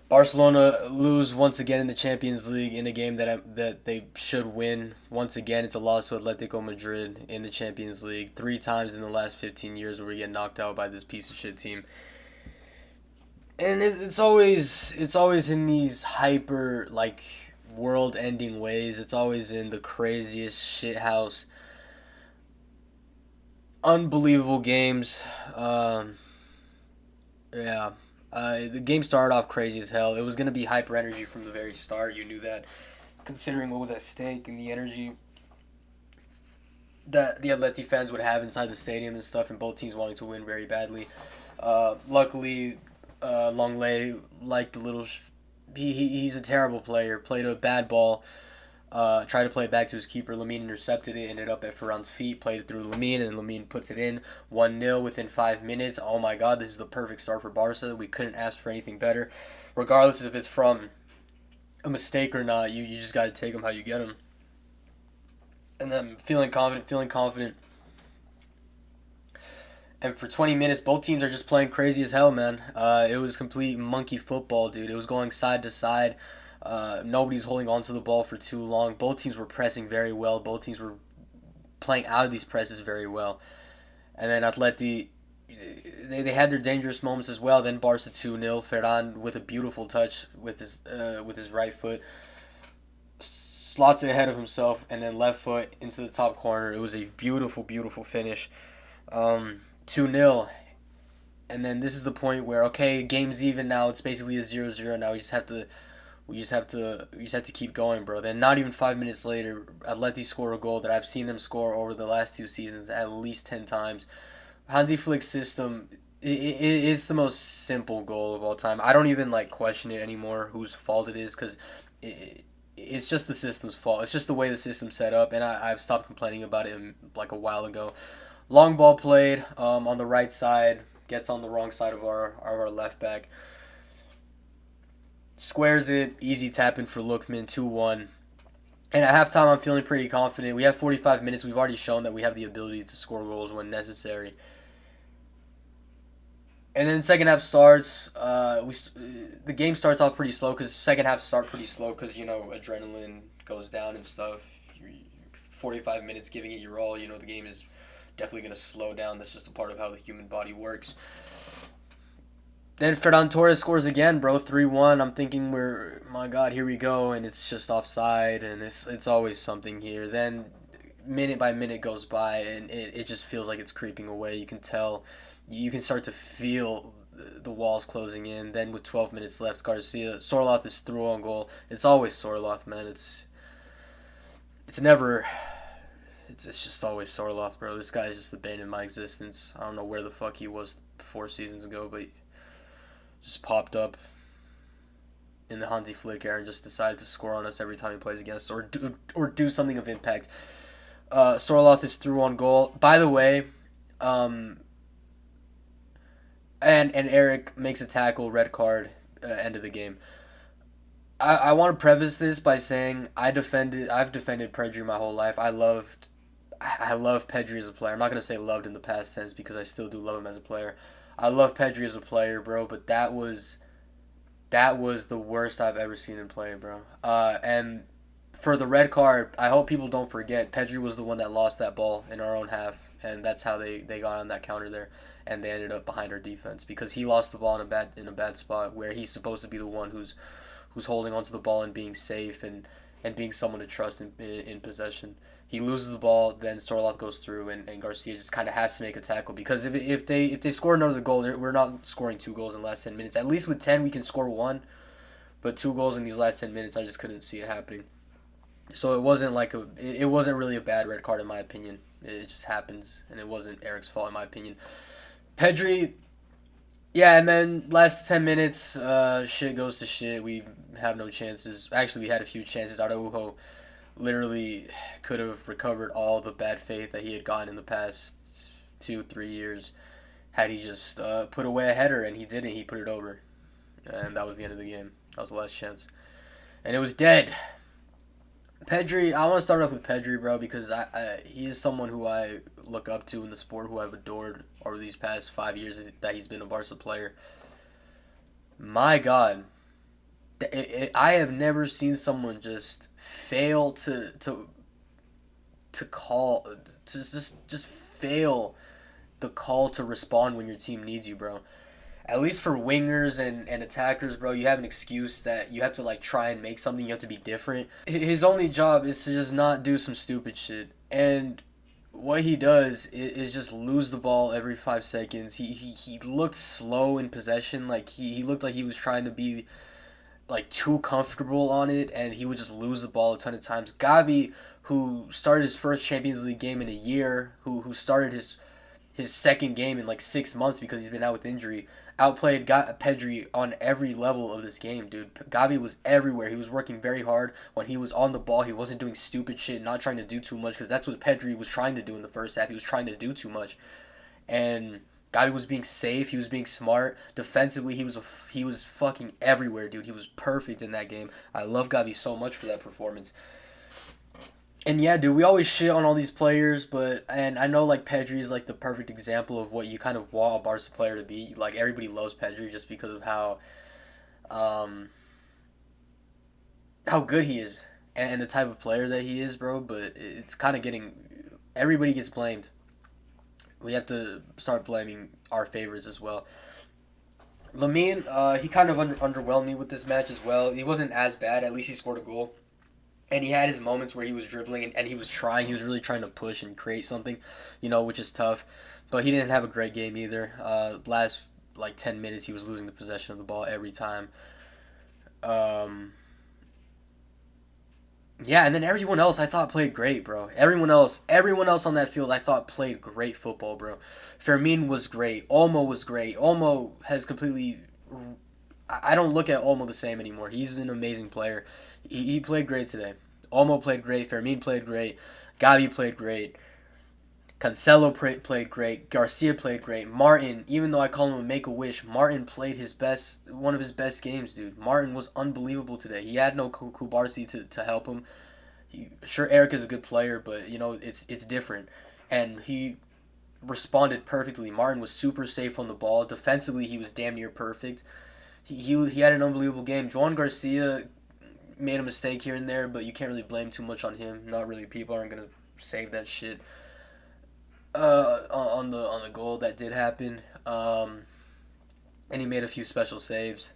Barcelona lose once again in the Champions League in a game that they should win. Once again, it's a loss to Atletico Madrid in the Champions League. Three times in the last 15 years where we get knocked out by this piece of shit team. And it's always in these hyper like world-ending ways. It's always in the craziest shithouse, unbelievable games. Yeah. The game started off crazy as hell. It was gonna be hyper energy from the very start. You knew that, considering what was at stake and the energy that the Atleti fans would have inside the stadium and stuff, and both teams wanting to win very badly. Luckily, Longley liked the little. He's a terrible player. Played a bad ball. Tried to play it back to his keeper. Lamine intercepted it. Ended up at Ferran's feet. Played it through Lamine, and Lamine puts it in. 1-0 within 5 minutes. Oh my God, this is the perfect start for Barca. We couldn't ask for anything better. Regardless if it's from a mistake or not, you just got to take them how you get them. And then feeling confident, feeling confident. And for 20 minutes, both teams are just playing crazy as hell, man. It was complete monkey football, dude. It was going side to side. Nobody's holding on to the ball for too long. Both teams were pressing very well. Both teams were playing out of these presses very well. And then Atleti, they had their dangerous moments as well. Then Barca 2-0. Ferran with a beautiful touch with his right foot slots it ahead of himself, and then left foot into the top corner. It was a beautiful, beautiful finish. 2-0. And then this is the point where, okay, game's even now. It's basically a 0-0 now. We just have to keep going, bro. Then not even 5 minutes later, Atleti score a goal that I've seen them score over the last two seasons at least 10 times. Hansi Flick's system, it's the most simple goal of all time. I don't even like question it anymore whose fault it is, because it's just the system's fault. It's just the way the system's set up, and I've stopped complaining about it like a while ago. Long ball played on the right side, gets on the wrong side of our left back. Squares it, easy tap in for Lookman, 2-1. And at halftime, I'm feeling pretty confident. We have 45 minutes. We've already shown that we have the ability to score goals when necessary. And then second half starts. The game starts off pretty slow because second half start pretty slow because adrenaline goes down and stuff. 45 minutes giving it your all. The game is definitely gonna slow down. That's just a part of how the human body works. Then Ferran Torres scores again, bro. 3-1. I'm thinking my God, here we go, and it's just offside, and it's always something here. Then minute by minute goes by, and it just feels like it's creeping away. You can tell, you can start to feel the walls closing in. Then with 12 minutes left, Sorloth is through on goal. It's always Sorloth, man. It's never. It's just always Sorloth, bro. This guy is just the bane of my existence. I don't know where the fuck he was 4 seasons ago, but just popped up in the Hansi Flick era and just decided to score on us every time he plays against us, or do something of impact. Sorloth is through on goal. By the way, and Eric makes a tackle, red card, end of the game. I want to preface this by saying I've defended Pedri my whole life. I love Pedri as a player. I'm not gonna say loved in the past tense because I still do love him as a player. I love Pedri as a player, bro, but that was the worst I've ever seen him play, bro. And for the red card, I hope people don't forget Pedri was the one that lost that ball in our own half, and that's how they got on that counter there, and they ended up behind our defense because he lost the ball in a bad spot where he's supposed to be the one who's holding onto the ball and being safe and being someone to trust in possession. He loses the ball, then Sorloth goes through, and Garcia just kind of has to make a tackle because if they score another goal, we're not scoring two goals in the last 10 minutes. At least with 10, we can score one, but two goals in these last 10 minutes, I just couldn't see it happening. So it wasn't really a bad red card in my opinion. It just happens, and it wasn't Eric's fault in my opinion. Pedri, yeah, and then last 10 minutes, shit goes to shit. We have no chances. Actually, we had a few chances. Araujo literally could have recovered all the bad faith that he had gotten in the past 2-3 years had he just put away a header, and he didn't. He put it over, and that was the end of the game. That was the last chance, and it was dead. Pedri, I want to start off with Pedri, bro, because he is someone who I look up to in the sport, who I've adored over these past 5 years that he's been a Barca player. My God, I have never seen someone just fail to call to just fail the call to respond when your team needs you, bro. At least for wingers and attackers, bro, you have an excuse that you have to like try and make something. You have to be different. His only job is to just not do some stupid shit. And what he does is just lose the ball every 5 seconds. He looked slow in possession. Like he looked like he was trying to be like too comfortable on it, and he would just lose the ball a ton of times. Gavi, who started his first Champions League game in a year, who started his second game in like 6 months because he's been out with injury, outplayed Pedri on every level of this game, dude. Gavi was everywhere. He was working very hard. When he was on the ball, he wasn't doing stupid shit, not trying to do too much, because that's what Pedri was trying to do in the first half. He was trying to do too much. And Gavi was being safe. He was being smart. Defensively, he was fucking everywhere, dude. He was perfect in that game. I love Gavi so much for that performance. And yeah, dude, we always shit on all these players, and I know like Pedri is like the perfect example of what you kind of want a Barca player to be. Like everybody loves Pedri just because of um how good he is and the type of player that he is, bro. But it's kind of getting everybody gets blamed. We have to start blaming our favorites as well. Lamine, he kind of underwhelmed me with this match as well. He wasn't as bad. At least he scored a goal. And he had his moments where he was dribbling and he was trying. He was really trying to push and create something, which is tough. But he didn't have a great game either. Last like 10 minutes, he was losing the possession of the ball every time. Um, yeah, and then everyone else I thought played great, bro. Everyone else on that field I thought played great football, bro. Fermin was great. Olmo was great. Olmo has completely. I don't look at Olmo the same anymore. He's an amazing player. He played great today. Olmo played great. Fermin played great. Gavi played great. Cancelo played great. Garcia played great. Martin, even though I call him a make-a-wish, Martin played one of his best games, dude. Martin was unbelievable today. He had no Kubarsi to help him. Sure, Eric is a good player, but, it's different. And he responded perfectly. Martin was super safe on the ball. Defensively, he was damn near perfect. He had an unbelievable game. Joan Garcia made a mistake here and there, but you can't really blame too much on him. Not really. People aren't gonna save that shit. On the goal that did happen. And he made a few special saves.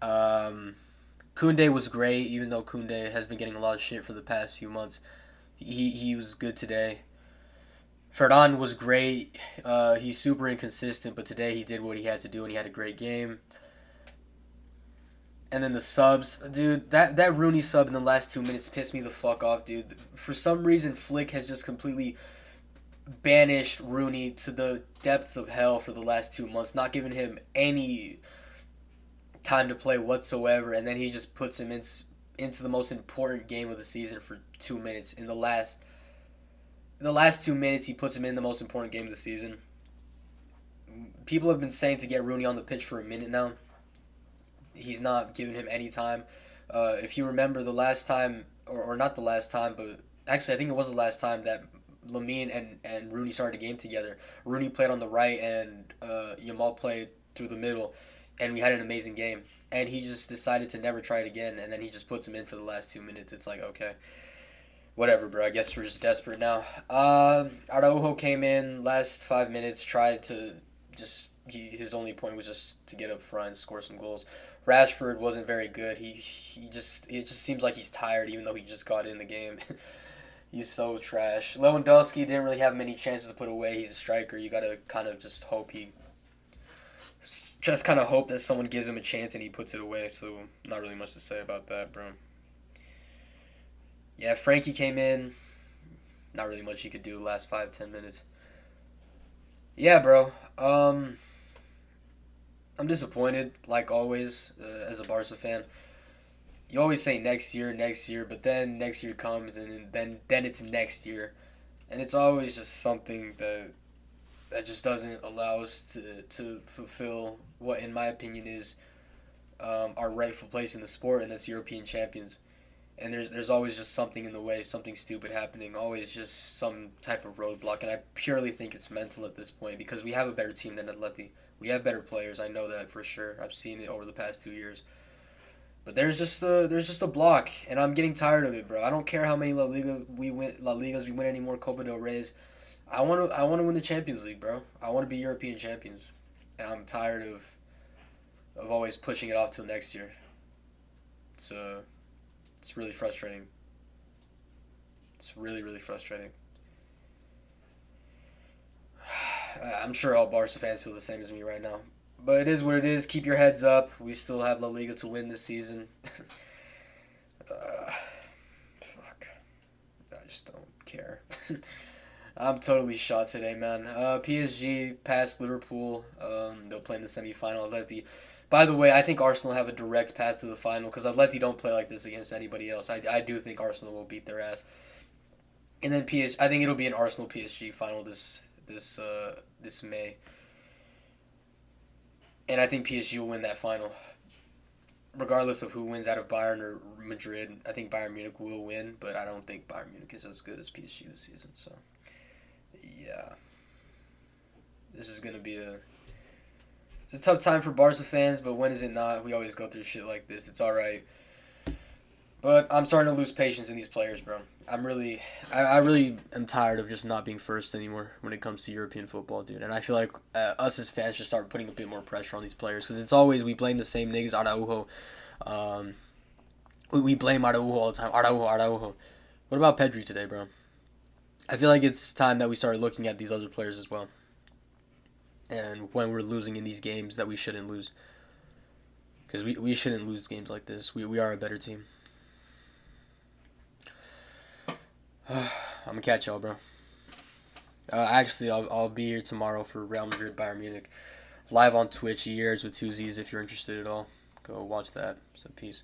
Koundé was great, even though Koundé has been getting a lot of shit for the past few months. He was good today. Ferran was great. He's super inconsistent, but today he did what he had to do, and he had a great game. And then the subs, dude, that Rooney sub in the last 2 minutes pissed me the fuck off, dude. For some reason, Flick has just completely banished Rooney to the depths of hell for the last 2 months, not giving him any time to play whatsoever, and then he just puts him into the most important game of the season for 2 minutes. In the last 2 minutes, he puts him in the most important game of the season. People have been saying to get Rooney on the pitch for a minute now. He's not giving him any time. If you remember the last time, or not the last time, but actually I think it was the last time that Lamine and Rooney started a game together. Rooney played on the right and Yamal played through the middle, and we had an amazing game. And he just decided to never try it again, and then he just puts him in for the last 2 minutes. It's like, okay, whatever, bro. I guess we're just desperate now. Araujo came in last 5 minutes, tried to his only point was just to get up front and score some goals. Rashford wasn't very good. It just seems like he's tired, even though he just got in the game. He's so trash. Lewandowski didn't really have many chances to put away. He's a striker. You gotta kind of just hope that someone gives him a chance and he puts it away. So not really much to say about that, bro. Yeah, Frankie came in. Not really much he could do the last 5-10 minutes. Yeah, bro. I'm disappointed, like always, as a Barca fan. You always say next year, but then next year comes, and then it's next year, and it's always just something that just doesn't allow us to fulfill what, in my opinion, is our rightful place in the sport, and that's European champions. And there's always just something in the way, something stupid happening, always just some type of roadblock, and I purely think it's mental at this point because we have a better team than Atleti. We have better players, I know that for sure. I've seen it over the past 2 years. But there's just a block, and I'm getting tired of it, bro. I don't care how many La Ligas we win anymore, Copa del Reyes. I want to win the Champions League, bro. I want to be European champions, and I'm tired of always pushing it off till next year. It's it's really frustrating. It's really frustrating. I'm sure all Barca fans feel the same as me right now. But it is what it is. Keep your heads up. We still have La Liga to win this season. uh, Fuck. I just don't care. I'm totally shot today, man. PSG passed Liverpool. They'll play in the semifinal. By the way, I think Arsenal have a direct path to the final because Atleti don't play like this against anybody else. I do think Arsenal will beat their ass. And then I think it'll be an Arsenal PSG final this May. And I think PSG will win that final. Regardless of who wins out of Bayern or Madrid, I think Bayern Munich will win, but I don't think Bayern Munich is as good as PSG this season. So, yeah. This is going to be it's a tough time for Barca fans, but when is it not? We always go through shit like this. It's all right. But I'm starting to lose patience in these players, bro. I really am tired of just not being first anymore when it comes to European football, dude. And I feel like us as fans should start putting a bit more pressure on these players because it's always we blame the same niggas, Araujo. Um, we blame Araujo all the time. Araujo. What about Pedri today, bro? I feel like it's time that we start looking at these other players as well. And when we're losing in these games that we shouldn't lose. Because we shouldn't lose games like this. We are a better team. I'm gonna catch y'all, bro. Actually, I'll be here tomorrow for Real Madrid Bayern Munich, live on Twitch. Years with two Z's. If you're interested at all, go watch that. So peace.